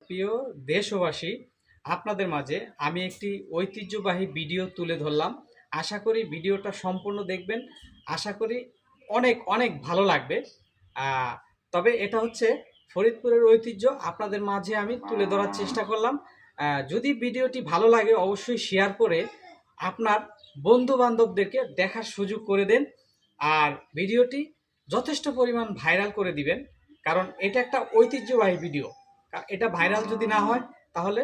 প্রিয় দেশবাসী, আপনাদের মাঝে আমি একটি ঐতিহ্যবাহী ভিডিও তুলে ধরলাম। আশা করি ভিডিওটা সম্পূর্ণ দেখবেন। আশা করি অনেক অনেক ভালো লাগবে। তবে এটা হচ্ছে ফরিদপুরের ঐতিহ্য, আপনাদের মাঝে আমি তুলে ধরার চেষ্টা করলাম। যদি ভিডিওটি ভালো লাগে অবশ্যই শেয়ার করে আপনার বন্ধু বান্ধবদেরকে দেখার সুযোগ করে দেন। আর ভিডিওটি যথেষ্ট পরিমাণ ভাইরাল করে দিবেন, কারণ এটা একটা ঐতিহ্যবাহী ভিডিও। এটা ভাইরাল যদি না হয় তাহলে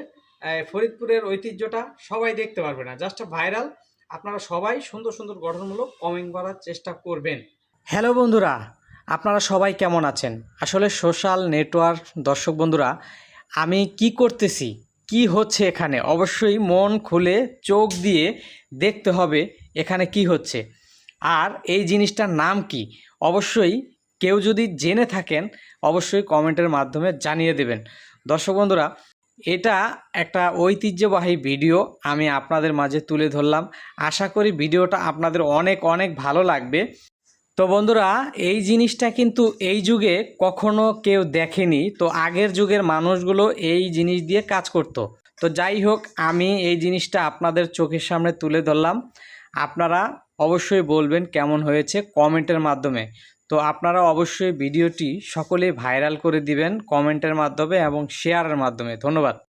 ফরিদপুরের ঐতিহ্যটা সবাই দেখতে পারবে না। জাস্ট ভাইরাল, আপনারা সবাই সুন্দর সুন্দর গঠনমূলক কমেন্ট করার চেষ্টা করবেন। হ্যালো বন্ধুরা, আপনারা সবাই কেমন আছেন? আসলে সোশ্যাল নেটওয়ার্ক দর্শক বন্ধুরা, আমি কি করতেছি, কি হচ্ছে এখানে, অবশ্যই মন খুলে চোখ দিয়ে দেখতে হবে এখানে কি হচ্ছে আর এই জিনিসটার নাম কি। অবশ্যই কেউ যদি জেনে থাকেন অবশ্যই কমেন্টের মাধ্যমে জানিয়ে দেবেন। দর্শক বন্ধুরা, এটা একটা ঐতিহ্যবাহী ভিডিও আমি আপনাদের মাঝে তুলে ধরলাম। আশা করি ভিডিওটা আপনাদের অনেক অনেক ভালো লাগবে। তো বন্ধুরা, এই জিনিসটা কিন্তু এই যুগে কখনো কেউ দেখেনি। তো আগের যুগের মানুষগুলো এই জিনিস দিয়ে কাজ করত। তো যাই হোক, আমি এই জিনিসটা আপনাদের চোখের সামনে তুলে ধরলাম। আপনারা অবশ্যই বলবেন কেমন হয়েছে কমেন্টের মাধ্যমে। তো আপনারা অবশ্যই ভিডিওটি সকলেই ভাইরাল করে দিবেন কমেন্টের মাধ্যমে এবং শেয়ারের মাধ্যমে। ধন্যবাদ।